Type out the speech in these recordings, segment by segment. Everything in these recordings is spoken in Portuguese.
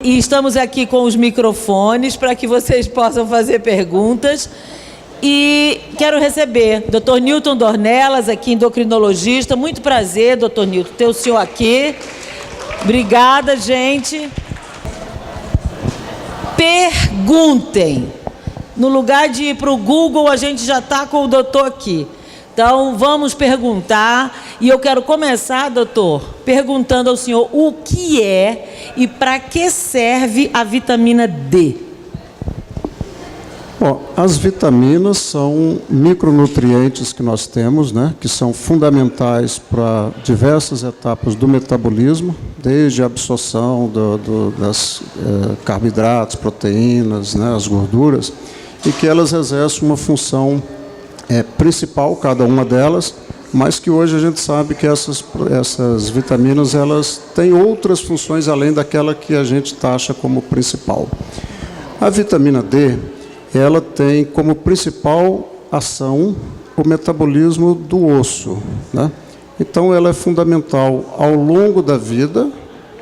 E estamos aqui com os microfones para que vocês possam fazer perguntas. E quero receber Dr. Newton Dornelas, aqui endocrinologista. Muito prazer, Dr. Newton, ter o senhor aqui. Obrigada, gente. Perguntem. No lugar de ir para o Google, a gente já está com o doutor aqui. Então, vamos perguntar. E eu quero começar, doutor, perguntando ao senhor o que é e para que serve a vitamina D. Bom, as vitaminas são micronutrientes que nós temos, né, que são fundamentais para diversas etapas do metabolismo, desde a absorção das carboidratos, proteínas, né, as gorduras, e que elas exercem uma função principal, cada uma delas, mas que hoje a gente sabe que essas vitaminas elas têm outras funções além daquela que a gente taxa como principal. A vitamina D, ela tem como principal ação o metabolismo do osso, né? Então ela é fundamental ao longo da vida,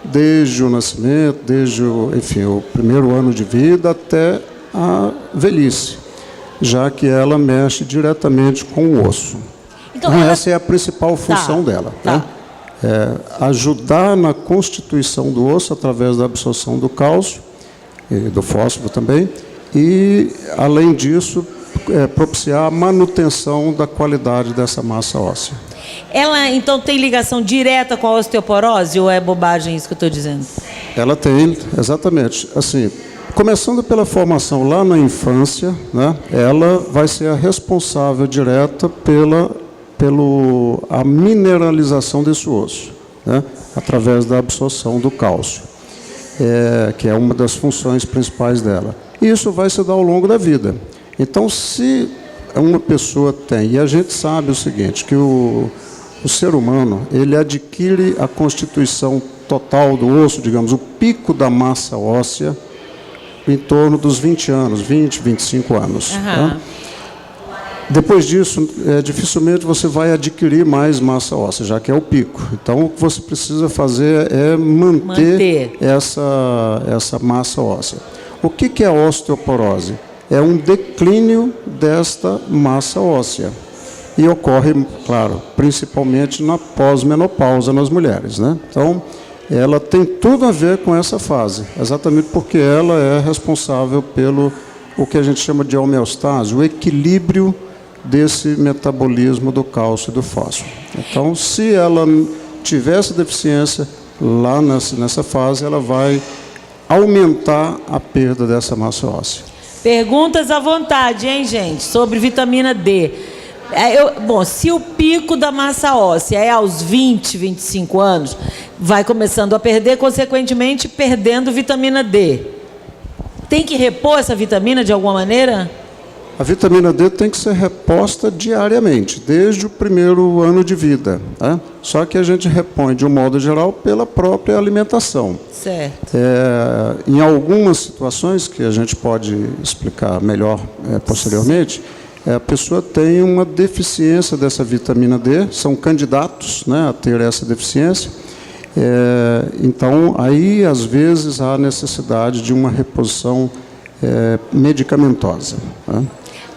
desde o nascimento, desde o primeiro ano de vida até a velhice, já que ela mexe diretamente com o osso. Então essa é a principal função dela. Né? Ajudar na constituição do osso através da absorção do cálcio e do fósforo também, e, além disso, propiciar a manutenção da qualidade dessa massa óssea. Ela, então, tem ligação direta com a osteoporose, ou é bobagem isso que eu estou dizendo? Ela tem, exatamente. Assim, começando pela formação lá na infância, né, ela vai ser a responsável direta pela mineralização desse osso, né, através da absorção do cálcio, que é uma das funções principais dela. Isso vai se dar ao longo da vida. Então, se uma pessoa tem, e a gente sabe o seguinte, que o ser humano, ele adquire a constituição total do osso, digamos, o pico da massa óssea, em torno dos 20 anos, 20, 25 anos. Uhum. Tá? Depois disso, dificilmente você vai adquirir mais massa óssea, já que é o pico. Então, o que você precisa fazer é manter. Essa massa óssea. O que é a osteoporose? É um declínio desta massa óssea. E ocorre, claro, principalmente na pós-menopausa nas mulheres, né? Então, ela tem tudo a ver com essa fase, exatamente porque ela é responsável pelo o que a gente chama de homeostase, o equilíbrio desse metabolismo do cálcio e do fósforo. Então, se ela tiver essa deficiência lá nessa fase, ela vai aumentar a perda dessa massa óssea. Perguntas à vontade, hein, gente, sobre vitamina D. Bom, se o pico da massa óssea é aos 20, 25 anos, vai começando a perder, consequentemente, perdendo vitamina D. Tem que repor essa vitamina de alguma maneira? A vitamina D tem que ser reposta diariamente, desde o primeiro ano de vida. Tá? Só que a gente repõe, de um modo geral, pela própria alimentação. Certo. Em algumas situações, que a gente pode explicar melhor posteriormente, a pessoa tem uma deficiência dessa vitamina D, são candidatos, né, a ter essa deficiência. Então, aí, às vezes, há necessidade de uma reposição medicamentosa. Tá?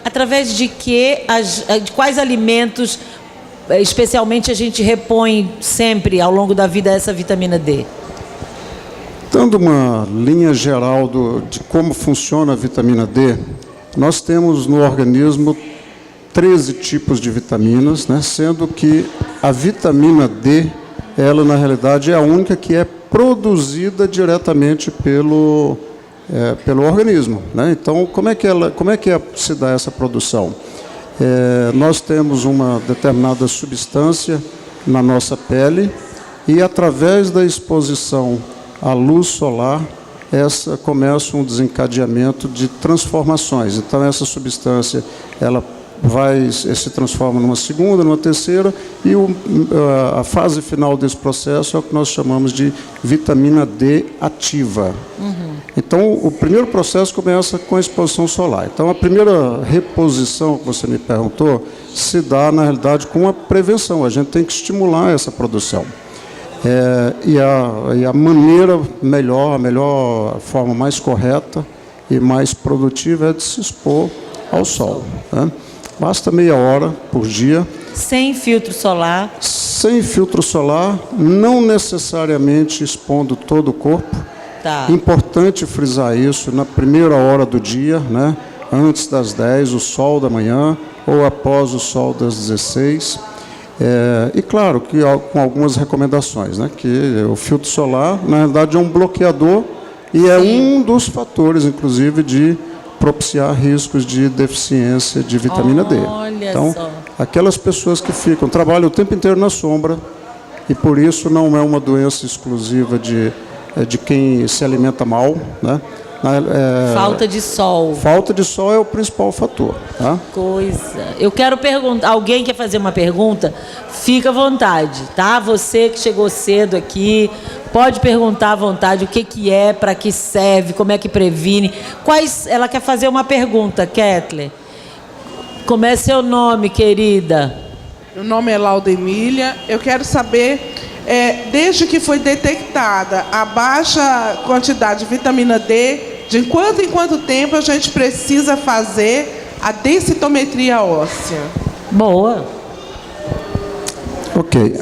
Através de de quais alimentos, especialmente, a gente repõe sempre, ao longo da vida, essa vitamina D? Dando uma linha geral de como funciona a vitamina D, nós temos no organismo 13 tipos de vitaminas, né, sendo que a vitamina D, ela, na realidade, é a única que é produzida diretamente pelo organismo, né? Então, como é que se dá essa produção? Nós temos uma determinada substância na nossa pele e, através da exposição à luz solar, começa um desencadeamento de transformações. Então, essa substância, ela se transforma numa segunda, numa terceira, e a fase final desse processo é o que nós chamamos de vitamina D ativa. Uhum. Então, o primeiro processo começa com a exposição solar. Então, a primeira reposição que você me perguntou se dá, na realidade, com a prevenção. A gente tem que estimular essa produção. E a maneira melhor, a melhor, a forma mais correta e mais produtiva é de se expor ao sol, né? Basta meia hora por dia. Sem filtro solar. Sem filtro solar, não necessariamente expondo todo o corpo. Tá. Importante frisar isso na primeira hora do dia, né? Antes das 10, o sol da manhã, ou após o sol das 16. E claro que com algumas recomendações, né? Que o filtro solar, na verdade, é um bloqueador e é um dos fatores, inclusive, de propiciar riscos de deficiência de vitamina D. Então, só. Aquelas pessoas que trabalham o tempo inteiro na sombra, e por isso não é uma doença exclusiva de quem se alimenta mal, né? Falta de sol. Falta de sol é o principal fator. Tá? Eu quero perguntar, alguém quer fazer uma pergunta? Fica à vontade, tá? Você que chegou cedo aqui, pode perguntar à vontade o que é, para que serve, como é que previne. Ela quer fazer uma pergunta, Kettler. Como é seu nome, querida? Meu nome é Laudemília. Eu quero saber, desde que foi detectada a baixa quantidade de vitamina D, de quanto em quanto tempo a gente precisa fazer a densitometria óssea? Boa. Ok.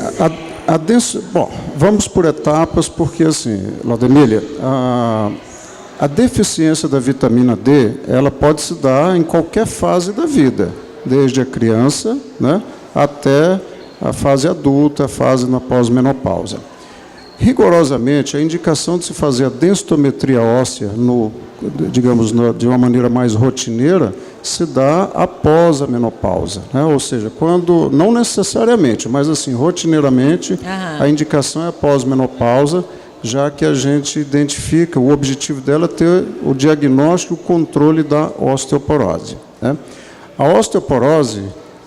Bom, vamos por etapas, porque assim, Laudemília, a deficiência da vitamina D, ela pode se dar em qualquer fase da vida, desde a criança, né, até a fase adulta, a fase na pós-menopausa. Rigorosamente, a indicação de se fazer a densitometria óssea, digamos, de uma maneira mais rotineira, se dá após a menopausa, né? Ou seja, quando, não necessariamente, mas assim, rotineiramente, a indicação é após menopausa, já que a gente identifica, o objetivo dela é ter o diagnóstico e o controle da osteoporose, né? A osteoporose,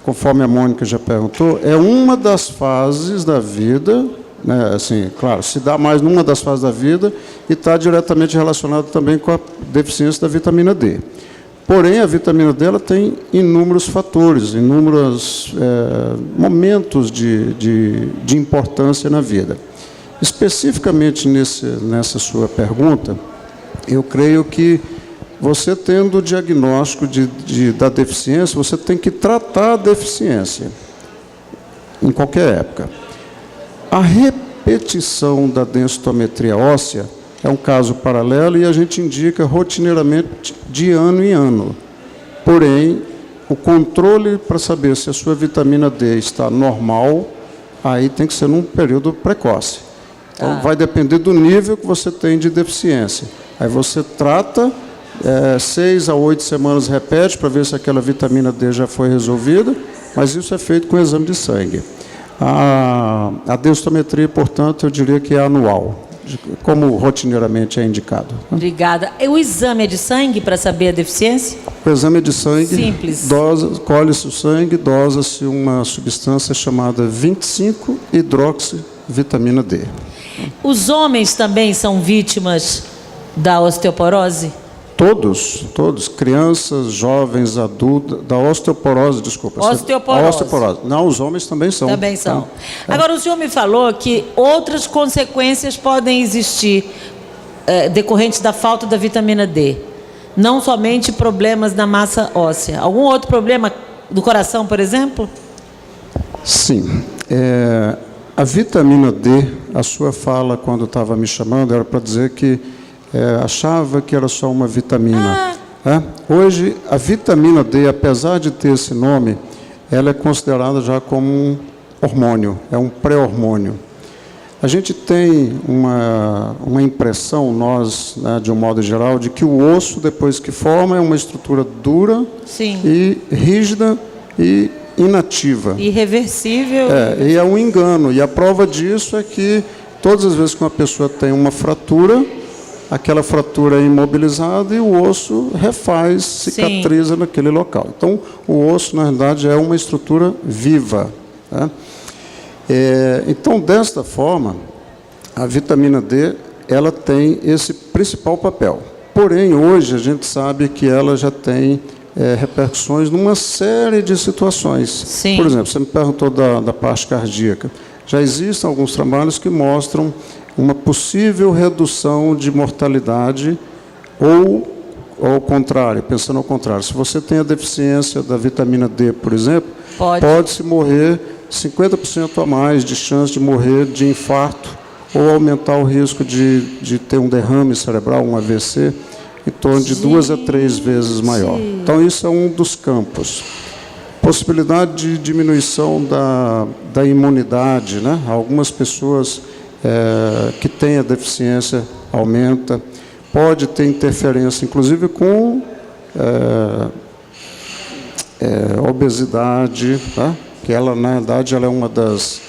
conforme a Mônica já perguntou, é uma das fases da vida, né? Assim, claro, se dá mais numa das fases da vida e está diretamente relacionado também com a deficiência da vitamina D. Porém, a vitamina D ela tem inúmeros fatores, inúmeros momentos de importância na vida. Especificamente nessa sua pergunta, eu creio que você tendo o diagnóstico da deficiência, você tem que tratar a deficiência em qualquer época. A repetição da densitometria óssea é um caso paralelo e a gente indica rotineiramente de ano em ano. Porém, o controle para saber se a sua vitamina D está normal, aí tem que ser num período precoce. Então, vai depender do nível que você tem de deficiência. Aí você trata, 6 a 8 semanas repete para ver se aquela vitamina D já foi resolvida, mas isso é feito com exame de sangue. A densitometria, portanto, eu diria que é anual, como rotineiramente é indicado. Obrigada. O exame é de sangue para saber a deficiência? O exame é de sangue. Simples. Colhe-se o sangue, dosa-se uma substância chamada 25-hidroxivitamina D. Os homens também são vítimas da osteoporose? Todos, crianças, jovens, adultos, da osteoporose, desculpa. Osteoporose. Não, os homens também são. Também são. Agora, o senhor me falou que outras consequências podem existir decorrentes da falta da vitamina D. Não somente problemas na massa óssea. Algum outro problema do coração, por exemplo? Sim. A vitamina D, a sua fala quando estava me chamando, era para dizer que achava que era só uma vitamina. Hoje, a vitamina D, apesar de ter esse nome, ela é considerada já como um hormônio, é um pré-hormônio. A gente tem uma impressão, nós, né, de um modo geral, de que o osso, depois que forma, é uma estrutura dura, sim, e rígida e inativa. Irreversível. E é um engano. E a prova disso é que todas as vezes que uma pessoa tem uma fratura, aquela fratura é imobilizada e o osso refaz, cicatriza, sim, naquele local. Então, o osso, na verdade, é uma estrutura viva, né? Então, desta forma, a vitamina D, ela tem esse principal papel. Porém, hoje, a gente sabe que ela já tem repercussões numa série de situações. Sim. Por exemplo, você me perguntou da parte cardíaca. Já existem alguns trabalhos que mostram uma possível redução de mortalidade ou ao contrário, pensando ao contrário. Se você tem a deficiência da vitamina D, por exemplo, pode-se morrer 50% a mais de chance de morrer de infarto ou aumentar o risco de ter um derrame cerebral, um AVC, em torno de 2 a 3 vezes maior. Então, isso é um dos campos. Possibilidade de diminuição da imunidade, né? Algumas pessoas que têm a deficiência aumenta. Pode ter interferência, inclusive, com obesidade, tá? Que ela, na verdade, ela é uma das...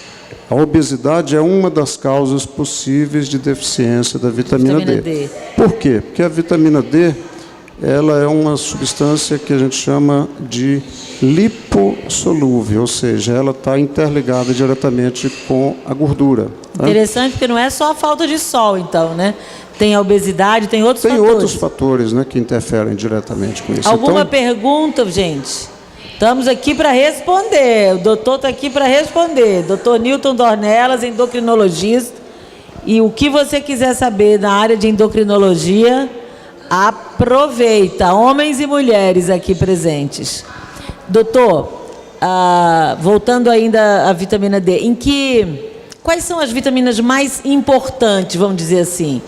A obesidade é uma das causas possíveis de deficiência da vitamina D. Por quê? Porque a vitamina D, ela é uma substância que a gente chama de lipossolúvel, ou seja, ela está interligada diretamente com a gordura. Tá? Interessante, porque não é só a falta de sol, então, né? Tem a obesidade, tem outros fatores. Tem outros fatores, né, que interferem diretamente com isso. Alguma pergunta, gente? Estamos aqui para responder. O doutor está aqui para responder. Doutor Newton Dornelas, endocrinologista. E o que você quiser saber na área de endocrinologia, aproveita. Homens e mulheres aqui presentes. Doutor, voltando ainda à vitamina D, quais são as vitaminas mais importantes, vamos dizer assim?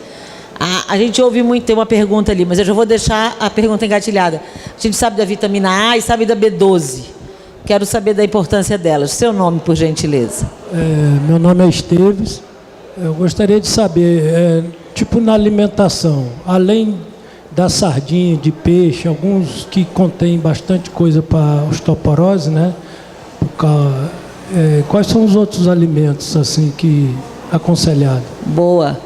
A gente ouve muito, tem uma pergunta ali, mas eu já vou deixar a pergunta engatilhada. A gente sabe da vitamina A e sabe da B12. Quero saber da importância delas. Seu nome, por gentileza. Meu nome é Esteves. Eu gostaria de saber, tipo na alimentação, além da sardinha, de peixe, alguns que contêm bastante coisa para osteoporose, né? Quais são os outros alimentos assim que aconselhado? Boa.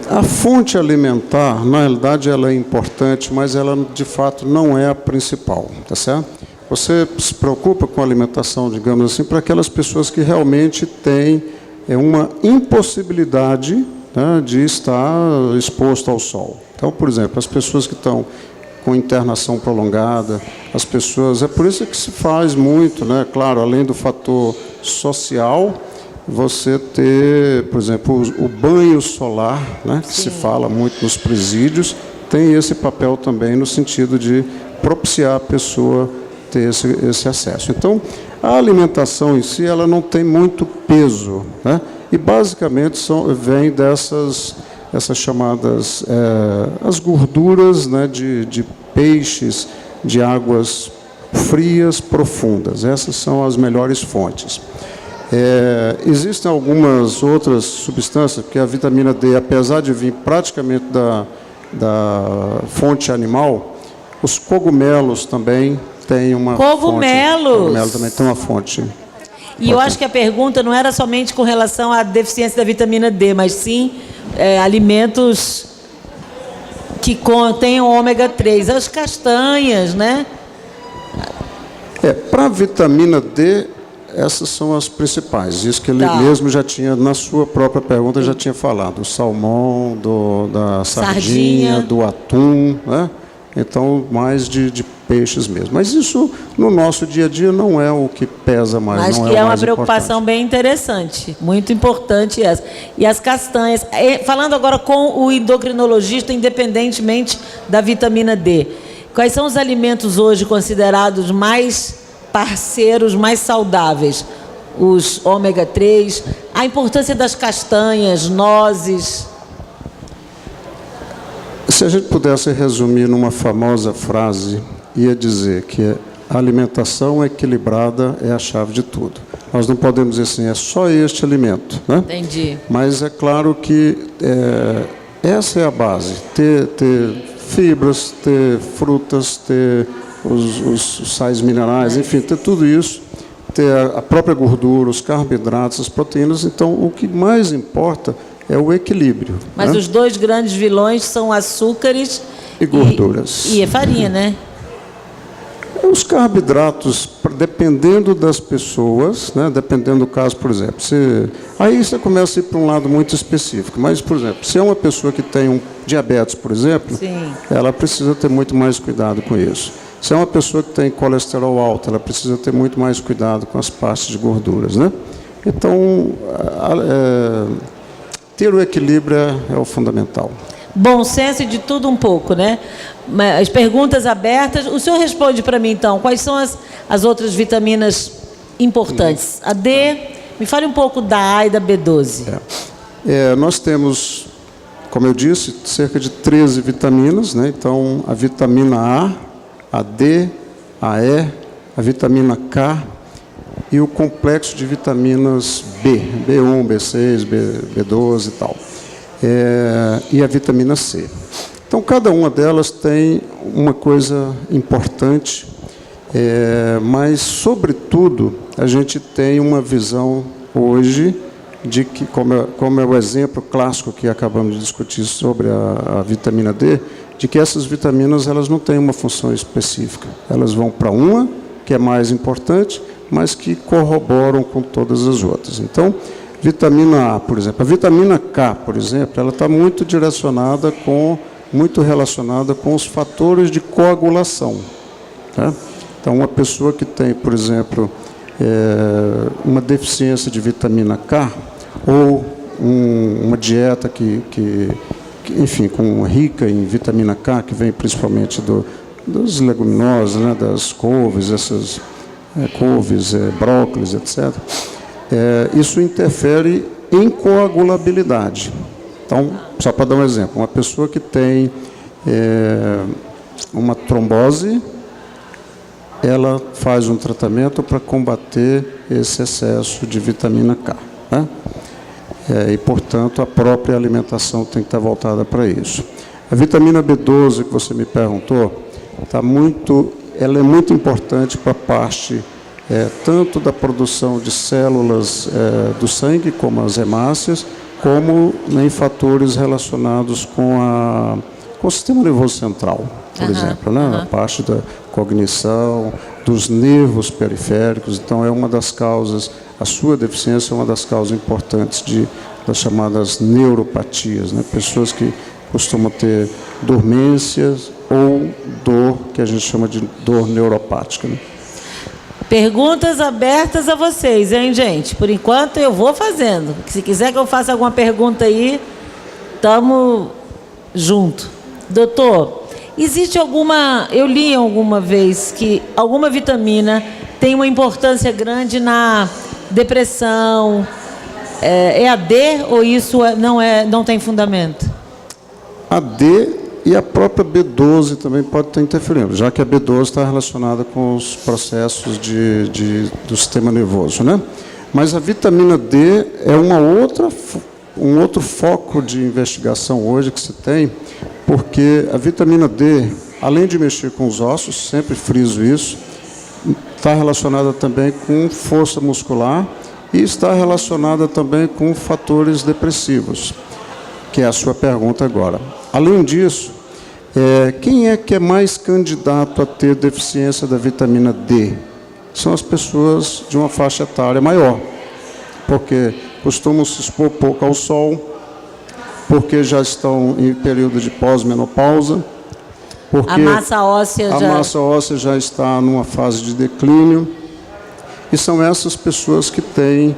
A fonte alimentar, na realidade, ela é importante, mas ela, de fato, não é a principal, tá certo? Você se preocupa com a alimentação, digamos assim, para aquelas pessoas que realmente têm uma impossibilidade, né, de estar exposto ao sol. Então, por exemplo, as pessoas que estão com internação prolongada, as pessoas... É por isso que se faz muito, né? Claro, além do fator social... Você ter, por exemplo, o banho solar, né, que se fala muito nos presídios, tem esse papel também no sentido de propiciar a pessoa ter esse acesso. Então, a alimentação em si, ela não tem muito peso, né, e basicamente vem essas chamadas, as gorduras, né, de peixes, de águas frias, profundas. Essas são as melhores fontes. Existem algumas outras substâncias, porque a vitamina D, apesar de vir praticamente da fonte animal, os cogumelos também têm uma fonte. Cogumelo também tem uma fonte. E eu acho que a pergunta não era somente com relação à deficiência da vitamina D, mas sim alimentos que contêm ômega 3, as castanhas, né? Para a vitamina D, essas são as principais. Isso que ele mesmo já tinha, na sua própria pergunta, já tinha falado. O salmão, da sardinha, do atum, né? Então, mais de peixes mesmo. Mas isso, no nosso dia a dia, não é o que pesa mais. Acho que é uma preocupação bem interessante. Muito importante essa. E as castanhas. Falando agora com o endocrinologista, independentemente da vitamina D. Quais são os alimentos hoje considerados mais parceiros, mais saudáveis? Os ômega 3, a importância das castanhas, nozes. Se a gente pudesse resumir numa famosa frase, ia dizer que a alimentação equilibrada é a chave de tudo. Nós não podemos dizer assim, é só este alimento, né? Entendi. Mas é claro que essa é a base. Ter fibras, ter frutas, ter os sais minerais, enfim, ter tudo isso, ter a própria gordura, os carboidratos, as proteínas. Então, o que mais importa é o equilíbrio. Mas, né, os dois grandes vilões são açúcares e gorduras. E a farinha, né? Os carboidratos, dependendo das pessoas, né, dependendo do caso, por exemplo, aí você começa a ir para um lado muito específico. Mas, por exemplo, se é uma pessoa que tem diabetes, por exemplo, ela precisa ter muito mais cuidado com isso. Se é uma pessoa que tem colesterol alto, ela precisa ter muito mais cuidado com as partes de gorduras, né? Então, ter o equilíbrio é o fundamental. Bom senso e de tudo um pouco, né? As perguntas abertas. O senhor responde para mim, então, quais são as outras vitaminas importantes? A D, me fale um pouco da A e da B12. Nós temos, como eu disse, cerca de 13 vitaminas, né? Então, a vitamina A D, a E, a vitamina K e o complexo de vitaminas B, B1, B6, B12 e tal. E a vitamina C. Então, cada uma delas tem uma coisa importante, mas, sobretudo, a gente tem uma visão hoje de que, como é o exemplo clássico que acabamos de discutir sobre a vitamina D, de que essas vitaminas elas não têm uma função específica. Elas vão para uma, que é mais importante, mas que corroboram com todas as outras. Então, vitamina A, por exemplo. A vitamina K, por exemplo, ela está muito relacionada com os fatores de coagulação. Tá? Então, uma pessoa que tem, por exemplo, uma deficiência de vitamina K, ou uma dieta enfim, rica em vitamina K, que vem principalmente das leguminosas, né, das couves, couves, brócolis, etc., isso interfere em coagulabilidade. Então, só para dar um exemplo, uma pessoa que tem uma trombose, ela faz um tratamento para combater esse excesso de vitamina K. Né? E, portanto, a própria alimentação tem que estar voltada para isso. A vitamina B12, que você me perguntou, ela é muito importante para a parte tanto da produção de células do sangue, como as hemácias, como em fatores relacionados com o sistema nervoso central, por exemplo, né? A parte da cognição, dos nervos periféricos. Então, é uma das causas, a sua deficiência é uma das causas importantes das chamadas neuropatias, né? Pessoas que costumam ter dormências ou dor, que a gente chama de dor neuropática. Né? Perguntas abertas a vocês, hein, gente? Por enquanto eu vou fazendo. Se quiser que eu faça alguma pergunta aí, estamos junto. Doutor, existe eu li alguma vez que alguma vitamina tem uma importância grande na depressão. É a D ou isso não tem fundamento? A D e a própria B12 também pode estar interferindo, já que a B12 está relacionada com os processos do sistema nervoso, né? Mas a vitamina D é um outro foco de investigação hoje que se tem, porque a vitamina D, além de mexer com os ossos, sempre friso isso, está relacionada também com força muscular e está relacionada também com fatores depressivos, que é a sua pergunta agora. Além disso, quem é que é mais candidato a ter deficiência da vitamina D? São as pessoas de uma faixa etária maior, porque costumam se expor pouco ao sol, porque já estão em período de pós-menopausa, porque a massa óssea já está numa fase de declínio, e são essas pessoas que têm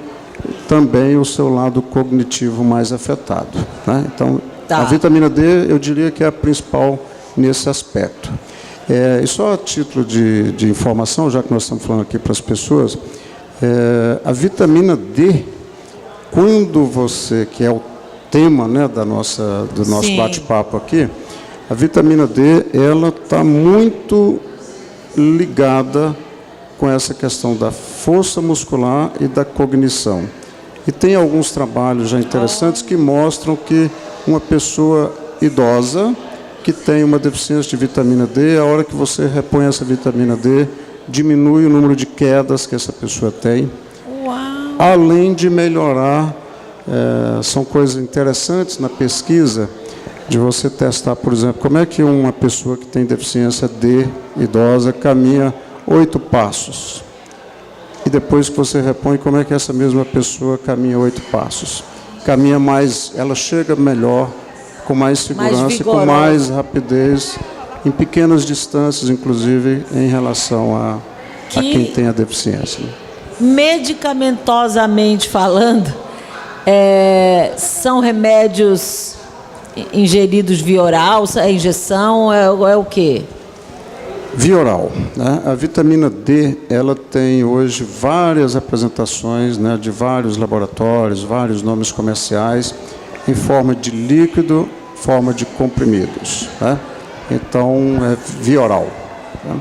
também o seu lado cognitivo mais afetado. Né? Então, a vitamina D, eu diria que é a principal nesse aspecto. E só a título de informação, já que nós estamos falando aqui para as pessoas, a vitamina D, quando que é o tema, né, do nosso bate-papo aqui, a vitamina D, ela está muito ligada com essa questão da força muscular e da cognição. E tem alguns trabalhos já interessantes que mostram que uma pessoa idosa que tem uma deficiência de vitamina D, a hora que você repõe essa vitamina D, diminui o número de quedas que essa pessoa tem. Uau. Além de melhorar, são coisas interessantes na pesquisa, de você testar, por exemplo, como é que uma pessoa que tem deficiência D, idosa, caminha 8 passos. E depois que você repõe, como é que essa mesma pessoa caminha 8 passos. Caminha mais, ela chega melhor, com mais segurança e com mais rapidez, em pequenas distâncias, inclusive, em relação a quem tem a deficiência. medicamentosamente falando, são remédios ingeridos via oral, é injeção, é o quê? Via oral, né? A vitamina D, ela tem hoje várias apresentações, né, de vários laboratórios, vários nomes comerciais, em forma de líquido, forma de comprimidos, né? Então, é via oral, né?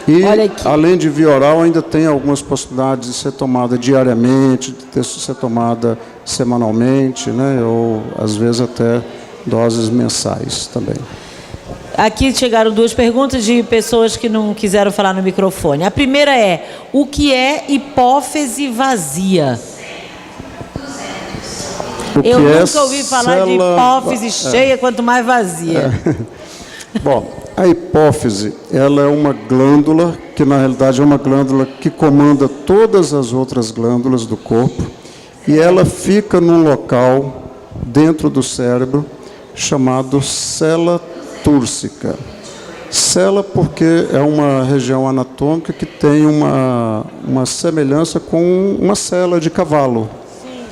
E, além de via oral, ainda tem algumas possibilidades de ser tomada diariamente, de ser tomada semanalmente, né? Ou, às vezes, até doses mensais também. Aqui chegaram duas perguntas de pessoas que não quiseram falar no microfone. A primeira é: o que é hipófise vazia? Eu nunca ouvi falar de hipófise cheia, quanto mais vazia. Bom, a hipófise, ela é uma glândula que, na realidade, é uma glândula que comanda todas as outras glândulas do corpo, e ela fica num local dentro do cérebro chamado célula túrcica. Célula porque é uma região anatômica que tem uma semelhança com uma sela de cavalo. Sim.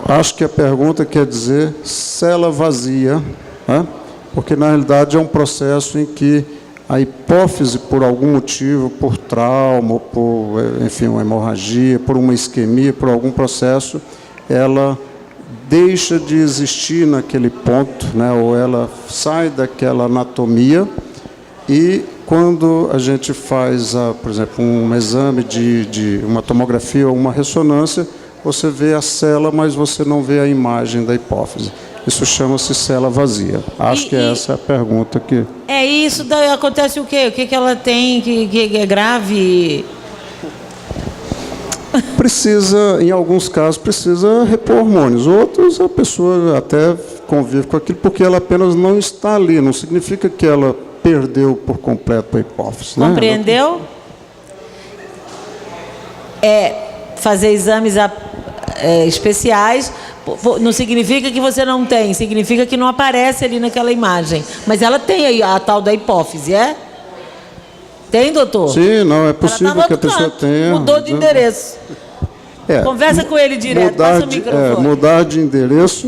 Acho que a pergunta quer dizer célula vazia, né? Porque na realidade é um processo em que a hipófise, por algum motivo, por trauma, por, enfim, uma hemorragia, por uma isquemia, por algum processo, ela deixa de existir naquele ponto, né? Ou ela sai daquela anatomia, e quando a gente faz, por exemplo, um exame de uma tomografia ou uma ressonância, você vê a célula, mas você não vê a imagem da hipófise. Isso chama-se célula vazia. Acho que essa é a pergunta que... É isso, daí acontece o quê? O que ela tem que é grave? Precisa, em alguns casos, precisa repor hormônios. Outros, a pessoa até convive com aquilo porque ela apenas não está ali. Não significa que ela perdeu por completo a hipófise. Compreendeu? Fazer exames especiais não significa que você não tem, significa que não aparece ali naquela imagem. Mas ela tem a tal da hipófise, é? Tem, doutor? Sim, não, é possível que a pessoa tenha. Mudou de endereço. Conversa com ele direto, passa o microfone. Mudar de endereço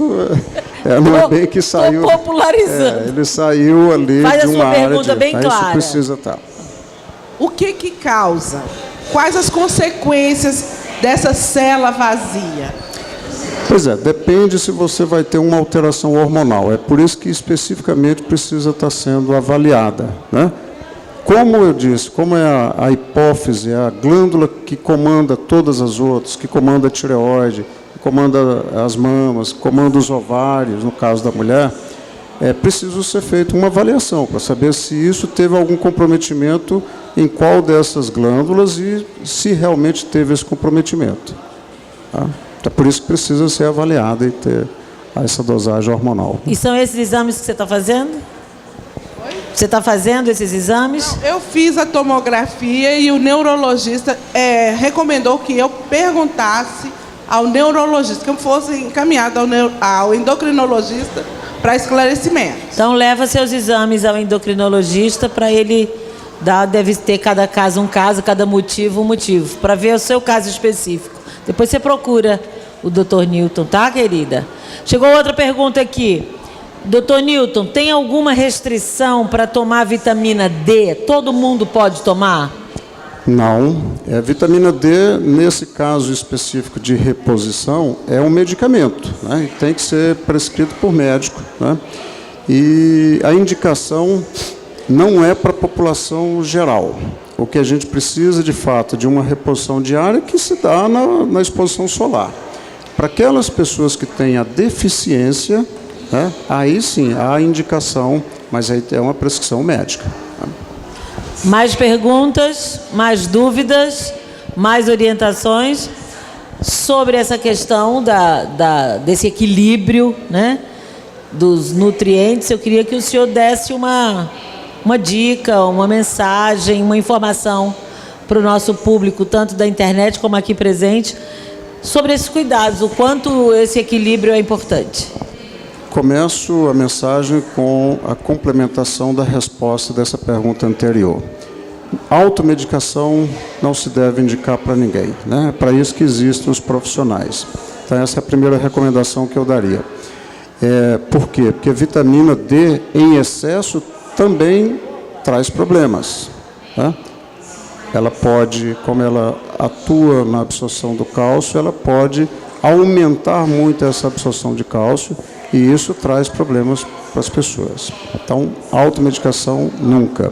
não é bem que saiu. Estou popularizando. Ele saiu ali Faz de uma área. Faz a sua pergunta bem clara. Isso precisa estar. O que causa? Quais as consequências dessa célula vazia? Pois é, depende se você vai ter uma alteração hormonal. É por isso que especificamente precisa estar sendo avaliada, né? Como eu disse, como é a hipófise, é a glândula que comanda todas as outras, que comanda a tireoide, que comanda as mamas, que comanda os ovários, no caso da mulher, é preciso ser feita uma avaliação para saber se isso teve algum comprometimento em qual dessas glândulas e se realmente teve esse comprometimento. Tá? É por isso que precisa ser avaliada e ter essa dosagem hormonal. E são esses exames que você está fazendo? Você está fazendo esses exames? Não, eu fiz a tomografia e o neurologista recomendou que eu perguntasse ao neurologista, que eu fosse encaminhada ao endocrinologista para esclarecimento. Então, leva seus exames ao endocrinologista para ele dar, deve ter cada caso um caso, cada motivo um motivo, para ver o seu caso específico. Depois você procura o Dr. Newton, tá, querida? Chegou outra pergunta aqui. Dr. Newton, tem alguma restrição para tomar vitamina D? Todo mundo pode tomar? Não. Vitamina D, nesse caso específico de reposição, é um medicamento, né? E tem que ser prescrito por médico, né? E a indicação não é para a população geral. O que a gente precisa, de fato, de uma reposição diária que se dá na exposição solar. Para aquelas pessoas que têm a deficiência, né, aí sim, há indicação, mas aí é uma prescrição médica. Mais perguntas, mais dúvidas, mais orientações sobre essa questão desse equilíbrio, né, dos nutrientes? Eu queria que o senhor desse uma dica, uma mensagem, uma informação para o nosso público, tanto da internet como aqui presente, sobre esses cuidados, o quanto esse equilíbrio é importante. Começo a mensagem com a complementação da resposta dessa pergunta anterior. Automedicação não se deve indicar para ninguém, né? É para isso que existem os profissionais. Então, essa é a primeira recomendação que eu daria. Por quê? Porque a vitamina D em excesso também traz problemas, né? Ela pode, como ela atua na absorção do cálcio, ela pode aumentar muito essa absorção de cálcio e isso traz problemas para as pessoas. Então, automedicação nunca.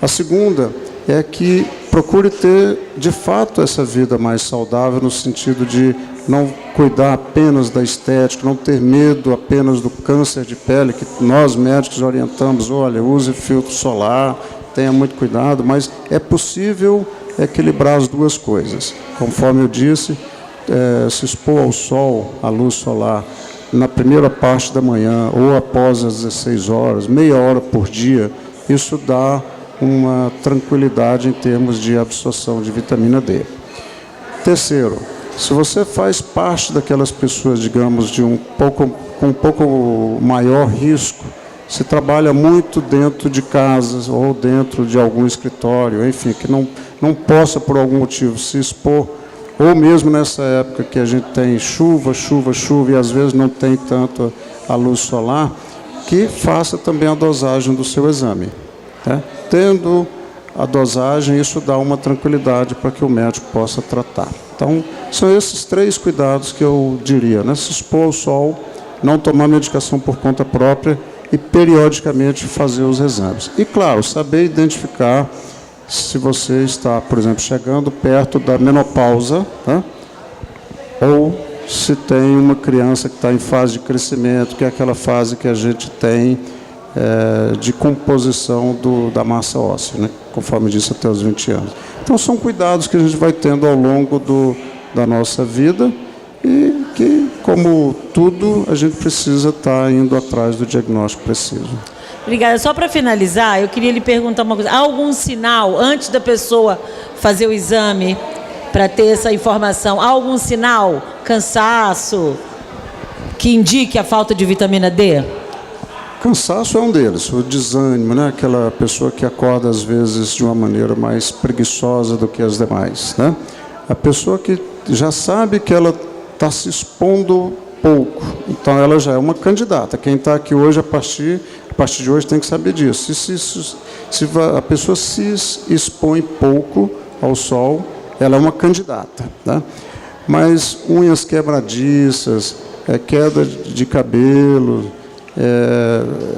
A segunda é que procure ter, de fato, essa vida mais saudável, no sentido de não cuidar apenas da estética, não ter medo apenas do câncer de pele, que nós médicos orientamos, olha, use filtro solar, tenha muito cuidado, mas é possível equilibrar as duas coisas. Conforme eu disse, se expor ao sol, à luz solar, na primeira parte da manhã ou após as 16 horas, meia hora por dia, isso dá uma tranquilidade em termos de absorção de vitamina D. Terceiro, se você faz parte daquelas pessoas, digamos, com um pouco maior risco, se trabalha muito dentro de casas ou dentro de algum escritório, enfim, que não possa por algum motivo se expor, ou mesmo nessa época que a gente tem chuva e às vezes não tem tanto a luz solar, que faça também a dosagem do seu exame, né? Tendo a dosagem, isso dá uma tranquilidade para que o médico possa tratar. Então, são esses 3 cuidados que eu diria, né? Se expor ao sol, não tomar medicação por conta própria e periodicamente fazer os exames. E, claro, saber identificar se você está, por exemplo, chegando perto da menopausa, né? Ou se tem uma criança que está em fase de crescimento, que é aquela fase que a gente tem de composição da massa óssea, né? Conforme disse, até os 20 anos. Então, são cuidados que a gente vai tendo ao longo da nossa vida e que, como tudo, a gente precisa estar indo atrás do diagnóstico preciso. Obrigada. Só para finalizar, eu queria lhe perguntar uma coisa. Há algum sinal, antes da pessoa fazer o exame, para ter essa informação, há algum sinal, cansaço, que indique a falta de vitamina D? Cansaço é um deles, o desânimo, né? Aquela pessoa que acorda às vezes de uma maneira mais preguiçosa do que as demais, né? A pessoa que já sabe que ela está se expondo pouco, então ela já é uma candidata. Quem está aqui hoje, a partir de hoje, tem que saber disso. Se a pessoa se expõe pouco ao sol, ela é uma candidata, né? Mas unhas quebradiças, queda de cabelo,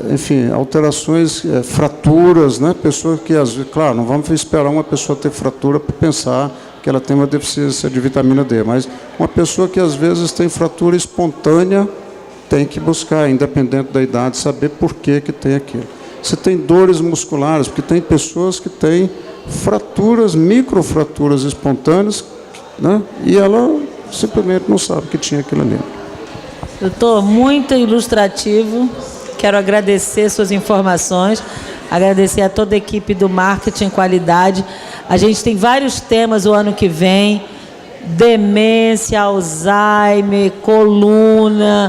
enfim, alterações, fraturas, né? Pessoas que, às vezes, claro, não vamos esperar uma pessoa ter fratura para pensar que ela tem uma deficiência de vitamina D, mas uma pessoa que, às vezes, tem fratura espontânea, tem que buscar, independente da idade, saber por que tem aquilo. Se tem dores musculares, porque tem pessoas que têm fraturas, microfraturas espontâneas, né? E ela simplesmente não sabe que tinha aquilo ali. Doutor, muito ilustrativo. Quero agradecer suas informações, agradecer a toda a equipe do Marketing Qualidade. A gente tem vários temas o ano que vem: demência, Alzheimer, coluna,